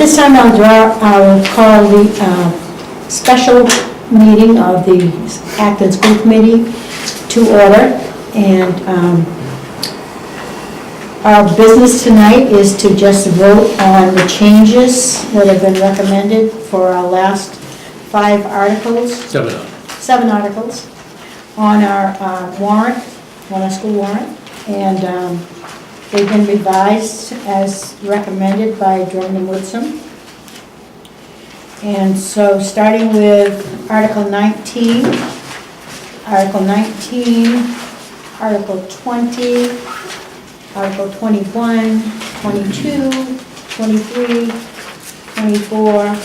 this time I'll call the special meeting of the Acton School Committee to order. And our business tonight is to just vote on the changes that have been recommended for our last 5 articles. 7 articles on our warrant, on our school warrant. And they've been revised as recommended by Drummond and Woodson. And so starting with Article 19, Article 19, Article 20, Article 21, 22, 23, 24,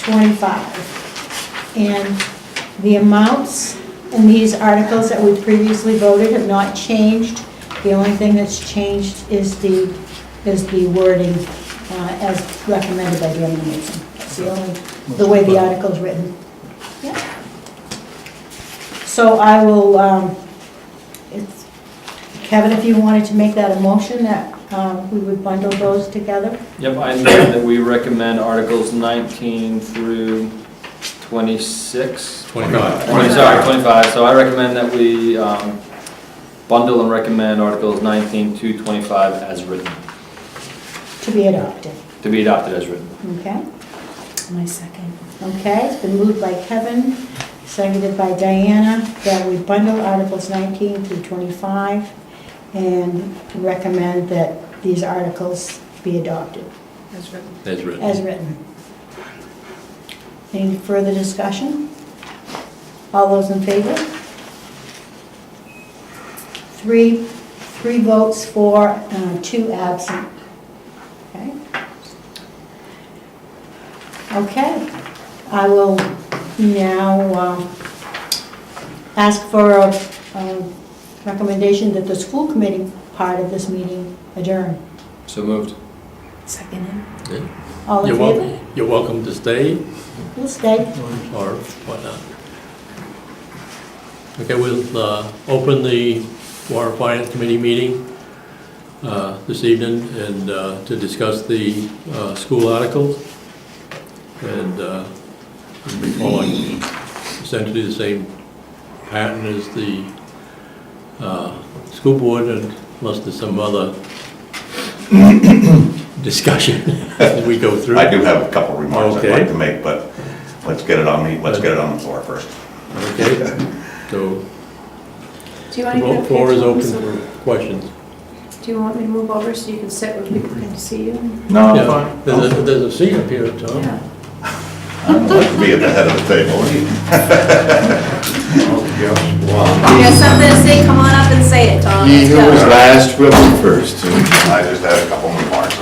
25. And the amounts in these articles that we previously voted have not changed. The only thing that's changed is the wording as recommended by Drummond and Woodson. That's the way the article is written. Yeah. So I will, Kevin, if you wanted to make that a motion that we would bundle those together. Yep, I know that we recommend Articles 19 through 26. 25. 25. So I recommend that we bundle and recommend Articles 19 to 25 as written. To be adopted. To be adopted as written. Okay. My second. Okay, it's been moved by Kevin, seconded by Diana, that we bundle Articles 19 through 25 and recommend that these articles be adopted. As written. As written. As written. Any further discussion? All those in favor? 3 votes for, 2 absent. Okay. Okay. I will now ask for a recommendation that the school committee part of this meeting adjourn. So moved. Seconded. Yeah. All in favor? You're welcome to stay We'll stay. or whatnot. Okay, we'll open the Warrant and Finance Committee meeting this evening and to discuss the school articles. And we'll be following essentially the same pattern as the school board, and unless there's some other discussion as we go through. I do have a couple remarks I'd Okay. like to make, but let's get it on the floor first. Okay, so Do you want to the get floor is open so, for questions. do you want me to move over so you can sit where people can see you? No, Yeah, fine. there's a seat up here, Tom. Yeah. I'd like to be at the head of the table. You got something to say? Come on up and say it, Tom. He Let's who was go. last will be first. I just had a couple remarks.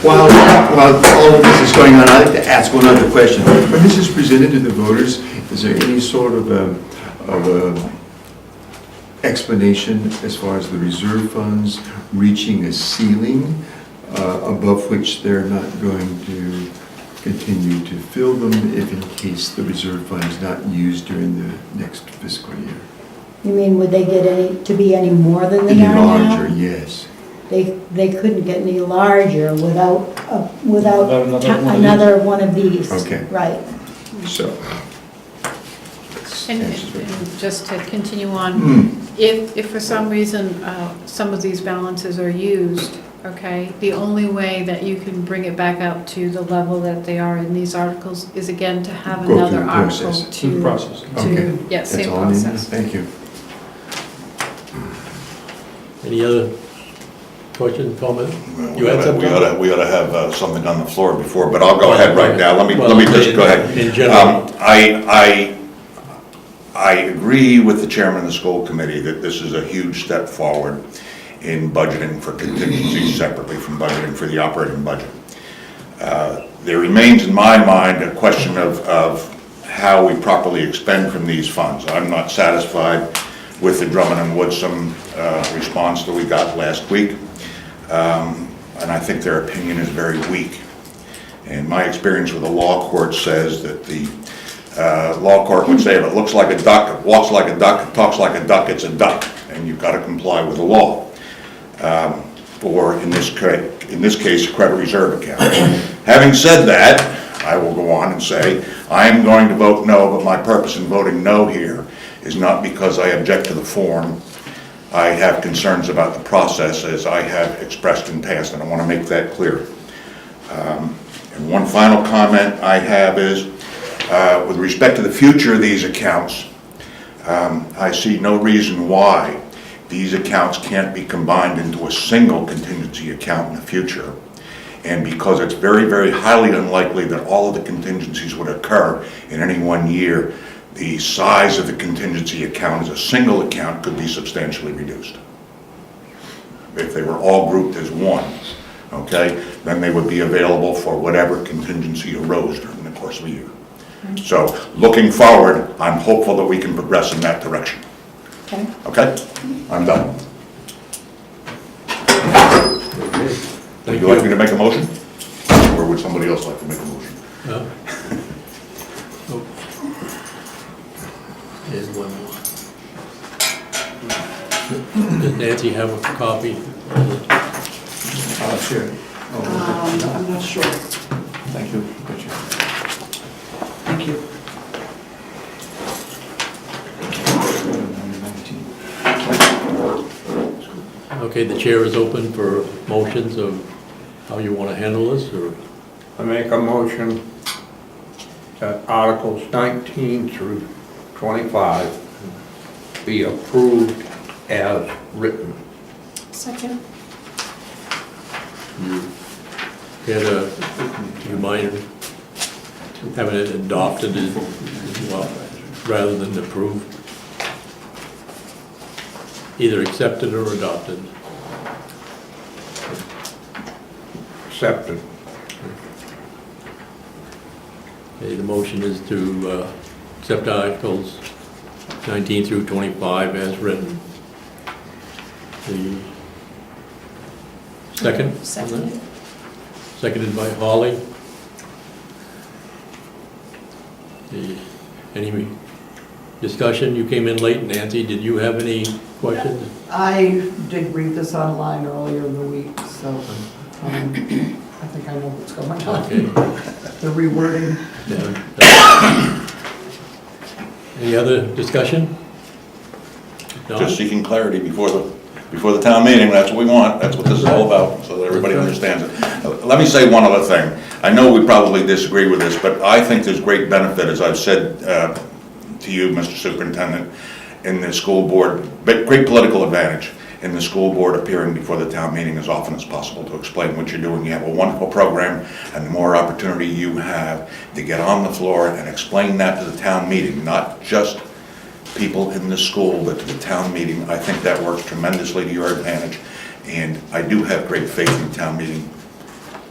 While all of this is going on, I'd like to ask one other question. When this is presented to the voters, is there any sort of a explanation as far as the reserve funds reaching a ceiling above which they're not going to continue to fill them if in case the reserve fund is not used during the next fiscal year? You mean, would they get any more than they Any are now? larger, yes. They couldn't get any larger without Another one of these. Okay. Right. So. And just to continue on, if for some reason some of these balances are used, okay, the only way that you can bring it back up to the level that they are in these articles is again to have Go through another the article process. to, Process. Okay. yes, That's same all I need. process. Thank you. Any other questions, comments? We You had something? ought to have something on the floor before, but I'll go ahead right now. Let me just go ahead. In general. I agree with the chairman of the school committee that this is a huge step forward in budgeting for contingencies separately from budgeting for the operating budget. There remains in my mind a question of how we properly expend from these funds. I'm not satisfied with the Drummond and Woodson response that we got last week. And I think their opinion is very weak. And my experience with the law court says that the law court would say if it looks like a duck, it walks like a duck, it talks like a duck, it's a duck, and you've got to comply with the law. for, in this case, a credit reserve account. Having said that, I will go on and say, I am going to vote no, but my purpose in voting no here is not because I object to the form. I have concerns about the process, as I have expressed in past, and I want to make that clear. And one final comment I have is, with respect to the future of these accounts, I see no reason why these accounts can't be combined into a single contingency account in the future. And because it's very, very highly unlikely that all of the contingencies would occur in any one year, the size of the contingency account as a single account could be substantially reduced. If they were all grouped as one, okay, then they would be available for whatever contingency arose during the course of a year. So, looking forward, I'm hopeful that we can progress in that direction. Okay. Okay? I'm done. Would Thank you like me to make a motion? Or would somebody else like to make a motion? Yeah. Oh. Here's one more. Does Nancy have a copy? Sure. I'm not sure. Thank you. Gotcha. Thank you. Okay, the chair is open for motions of how you want to handle this, or? I make a motion that Articles 19 through 25 be approved as written. Second. You do you mind having it adopted as well, rather than approved? Either accepted or adopted. Accepted. Okay, the motion is to accept Articles 19 through 25 as written. The second? Seconded. Seconded by Holly. Any discussion? You came in late. Nancy, did you have any questions? I did read this online earlier in the week, so I think I know what's going on. Okay. The rewording. Yeah. Any other discussion? No? Just seeking clarity before the town meeting, that's what we want, that's what this is all about, so that everybody understands it. Let me say one other thing. I know we probably disagree with this, but I think there's great benefit, as I've said to you, Mr. Superintendent, in the school board, great political advantage in the school board appearing before the town meeting as often as possible to explain what you're doing. You have a wonderful program, and the more opportunity you have to get on the floor and explain that to the town meeting, not just people in the school, but to the town meeting, I think that works tremendously to your advantage. And I do have great faith in the town meeting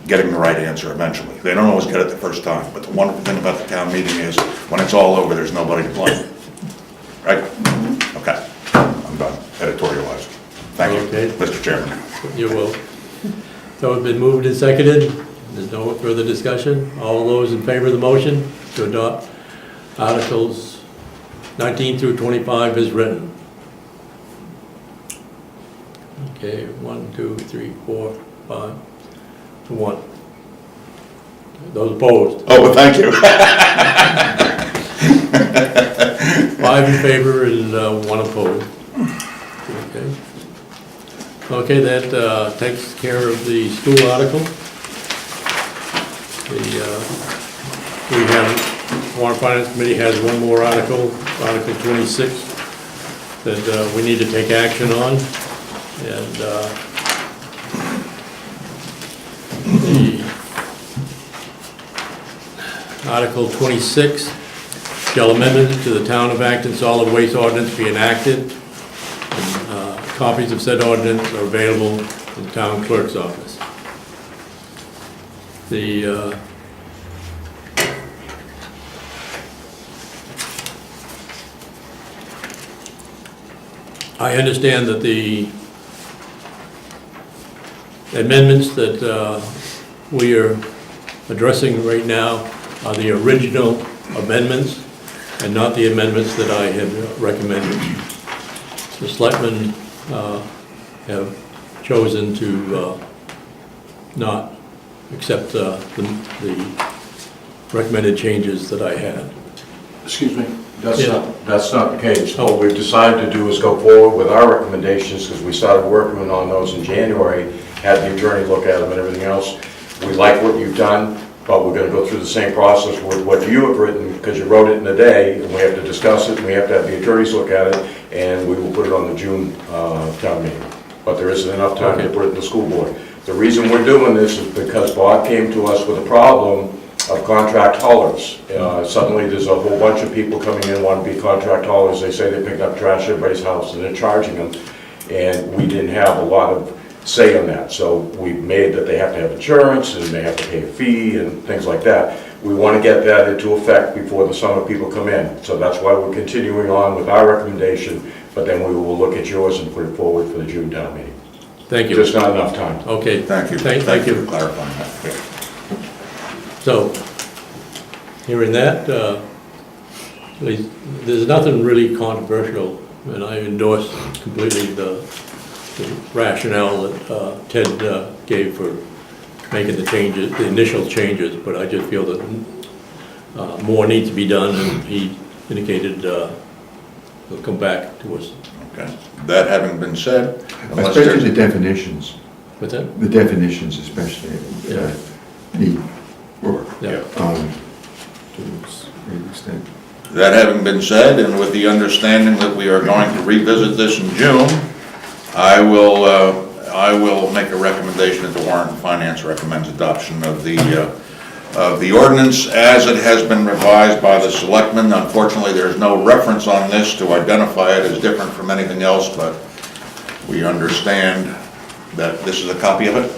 getting the right answer eventually. They don't always get it the first time, but the wonderful thing about the town meeting is when it's all over, there's nobody to blame. Right? Okay. I'm done. Editorializing. Thank you, Okay. Mr. Chairman. You will. So it's been moved and seconded. There's no further discussion. All those in favor of the motion to adopt Articles 19 through 25 is written. Okay, 1, 2, 3, 4, 5, 1. Those opposed? Oh, well, thank you. 5 in favor and 1 opposed. Okay. Okay, that takes care of the school article. We have, Warrant and Finance Committee has one more article, Article 26, that we need to take action on. And the Article 26, shall amendments to the Town of Acton solid waste ordinance be enacted? And, copies of said ordinance are available in the town clerk's office. I understand that the amendments that we are addressing right now are the original amendments and not the amendments that I had recommended. The selectmen have chosen to not accept the recommended changes that I had. Excuse me? Yeah. That's not the case. What we've decided to do is go forward with our recommendations, because we started working on those in January, had the attorney look at them and everything else. We like what you've done, but we're gonna go through the same process with what you have written, because you wrote it in a day, and we have to discuss it, and we have to have the attorneys look at it, and we will put it on the June town meeting. But there isn't enough time to put it in the school board. The reason we're doing this is because Bob came to us with a problem of contract haulers. Suddenly, there's a whole bunch of people coming in, want to be contract haulers. They say they picked up trash at everybody's house, and they're charging them. And we didn't have a lot of say on that. So we made that they have to have insurance, and they have to pay a fee, and things like that. We want to get that into effect before the summer people come in. So that's why we're continuing on with our recommendation, but then we will look at yours and put it forward for the June town meeting. Thank you. Just not enough time. Okay. Thank you. Thank you. for clarifying that. Yeah. So, hearing that, there's nothing really controversial, and I endorse completely the rationale that Ted gave for making the changes, the initial changes, but I just feel that more needs to be done, and he indicated he'll come back to us. Okay. That having been said, unless Especially the there's... definitions. What's that? The definitions especially need work. Yeah. To a great extent. That having been said, and with the understanding that we are going to revisit this in June, I will make a recommendation that the Warrant and Finance recommends adoption of the ordinance as it has been revised by the selectmen. Unfortunately, there's no reference on this to identify it as different from anything else, but we understand that this is a copy of it.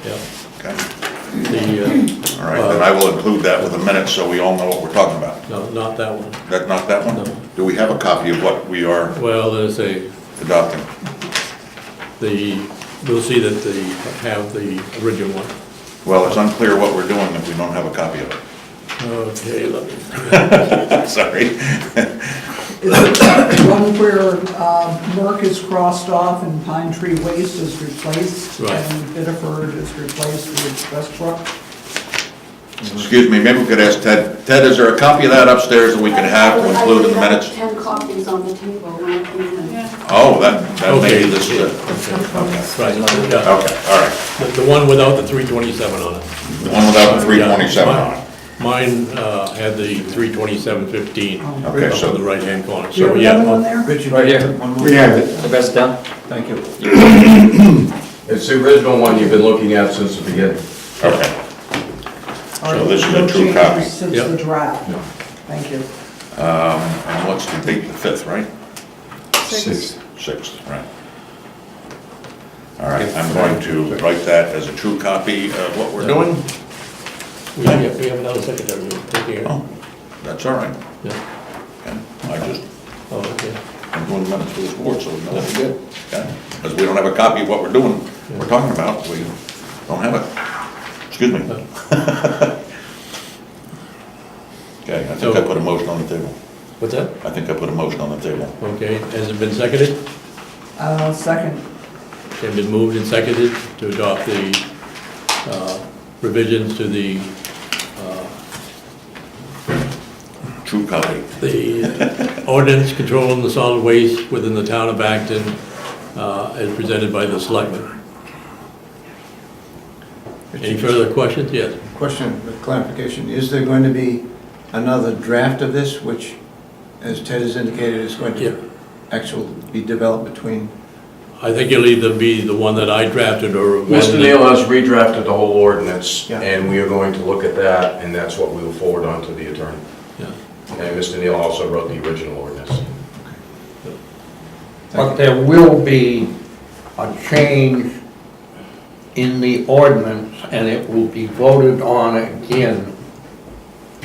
Yeah. Okay. The, All right, then I will include that with the minutes so we all know what we're talking about. no, not that one. Not that one? No. Do we have a copy of what we are Well, there's a, adopting? we'll see that they have the original one. Well, it's unclear what we're doing if we don't have a copy of it. Okay, let me, Sorry. Is it one where Merck is crossed off and Pine Tree Waste is replaced? Right. And Biddeford is replaced with Westbrook? Excuse me, maybe we could ask Ted. Ted, is there a copy of that upstairs that we could have to include in the minutes? I have 10 copies on the table when I came in. Oh, that Okay. maybe this is it. right, yeah. Okay, all right. The one without the 327 on it. The one without the 327 on it. Mine had the 32715 Okay, up so in the right-hand corner. Do you So, have yeah. another one there? Right here. We have it. The best down? Thank you. It's the original one you've been looking at since the beginning. Okay. All right, So this is no a true changes copy. Since Yep. the draft. No. Thank you. And what's the date? The 5th, right? Sixth. 6th, right. All right, I'm going to write that as a true copy of what we're doing. We have another secretary we're taking it. Oh, that's all right. Yeah. Okay. I just, Oh, okay. I'm doing minutes for this board, so we know what we did. Okay? Because we don't have a copy of what we're doing, we're talking about, we don't have it. Excuse me. Okay, I think I put a motion on the table. What's that? I think I put a motion on the table. Okay, has it been seconded? Second. It's been moved and seconded to adopt the revisions to the True copy. ordinance controlling the solid waste within the town of Acton as presented by the selectmen. Any further questions? Yes. Question, clarification, is there going to be another draft of this, which, as Ted has indicated, is going Yeah. to actually be developed between? I think it'll either be the one that I drafted or one Mr. that- Neal has redrafted the whole ordinance, Yeah. and we are going to look at that, and that's what we will forward on to the attorney. Yeah. And Mr. Neal also wrote the original ordinance. But there will be a change in the ordinance, and it will be voted on again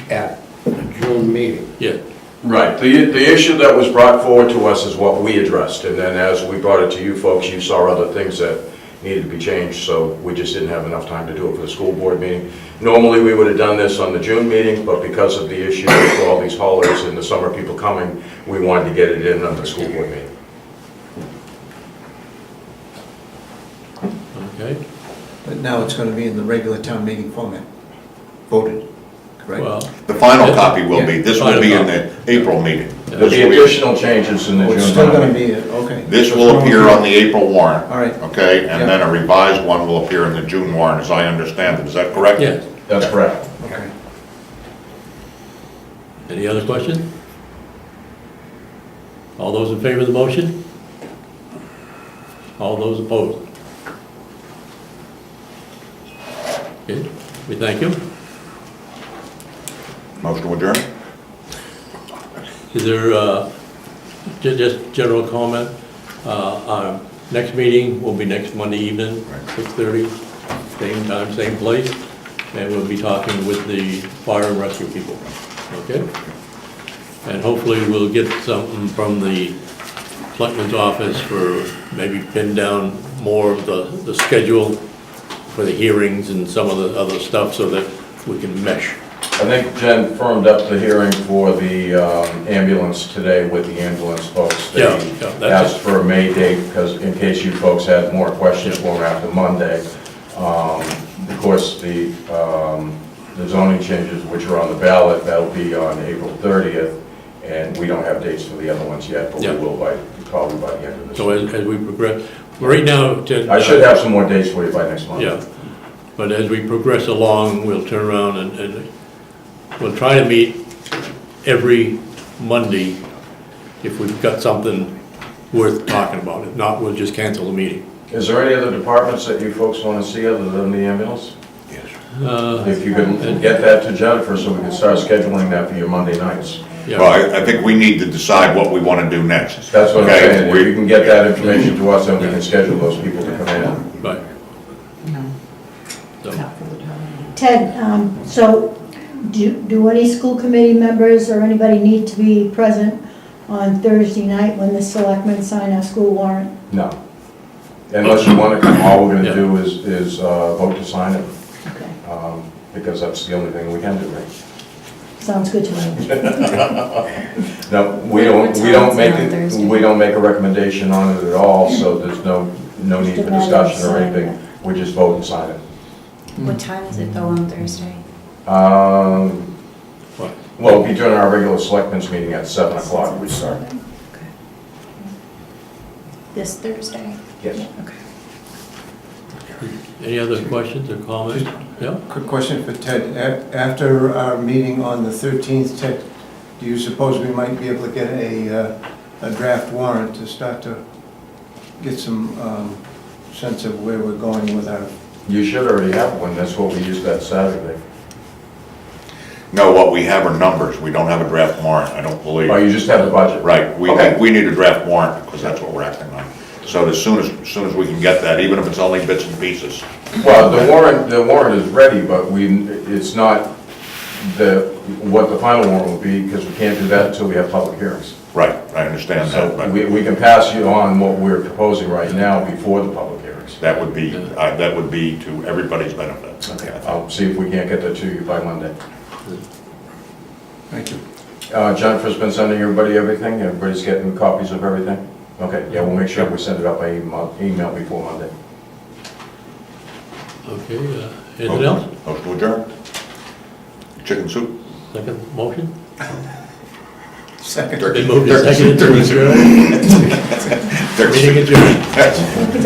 at the June meeting. Yeah, Right, the issue that was brought forward to us is what we addressed, and then as we brought it to you folks, you saw other things that needed to be changed, so we just didn't have enough time to do it for the school board meeting. Normally, we would have done this on the June meeting, but because of the issue with all these haulers and the summer people coming, we wanted to get it in on the school board meeting. Okay? But now it's going to be in the regular town meeting format, voted, correct? Well, The final copy will be, this will be in the April meeting. There'll be additional changes in the Oh, June. it's still going to meeting. be, okay. This will appear on the April warrant. All right. Okay, and Yeah. then a revised one will appear in the June warrant, as I understand it. Is that correct? yes. That's correct. Okay. Any other questions? All those in favor of the motion? All those opposed? Okay, we thank you. Motion to adjourn? Is there, just general comment? Our next meeting will be next Monday evening, 6:30, same time, same place, and we'll be talking with the fire and rescue people, okay? And hopefully we'll get something from the selectman's office for maybe pin down more of the schedule for the hearings and some of the other stuff so that we can mesh. I think Jen firmed up the hearing for the ambulance today with the ambulance folks. They Yeah, that's asked for a May date because in case you folks had more questions for them after Monday. Of course, the zoning changes which are on the ballot, that'll be on April 30th. And we don't have dates for the other ones yet, but we Yeah. will probably by the end of this So week. as we progress, right now, Ted. I should have some more dates for you by next month. Yeah, but as we progress along, we'll turn around and we'll try to meet every Monday if we've got something worth talking about. If not, we'll just cancel the meeting. Is there any other departments that you folks want to see other than the ambulance? Yes. If you can get that to Jennifer so we can start scheduling that for your Monday nights. Yeah. Well, I think we need to decide what we want to do next. That's what I'm Okay, saying, if we- you can get that information to us, then we can schedule those people to come in. Right. So, Ted, so do any school committee members or anybody need to be present on Thursday night when the selectmen sign our school warrant? No. Unless you want to come, all we're Yeah. gonna do is vote to sign it, Okay, because that's the only thing we can do, right? sounds good to me. No, we don't make a recommendation on it at all, so there's no need for discussion or anything. We just vote and sign it. What time is it though on Thursday? what? Well, it'll be during our regular selectmen's meeting at 7 o'clock, we start. Okay. This Thursday? Yes. Okay. Any other questions or comments? Yeah? Quick question for Ted. After our meeting on the 13th, Ted, do you suppose we might be able to get a draft warrant to start to get some sense of where we're going with our... You should already have one, that's what we used that Saturday. No, what we have are numbers. We don't have a draft warrant, I don't believe. Oh, you just have the budget? Right, Okay. we need a draft warrant because that's what we're acting on. So as soon as we can get that, even if it's only bits and pieces. Well, the warrant is ready, but it's not what the final warrant will be, because we can't do that until we have public hearings. Right, I understand that, So but we can pass you on what we're proposing right now before the public hearings. that would be to everybody's benefit. Okay, I'll see if we can't get that to you by Monday. Thank you. Jennifer's been sending everybody everything? Everybody's getting copies of everything? Okay, yeah, we'll make sure we send it up by email before Monday. Okay, anything else? Motion to adjourn? Chicken soup? Second motion? Second. Been moved and seconded to adjourn. Meeting adjourned.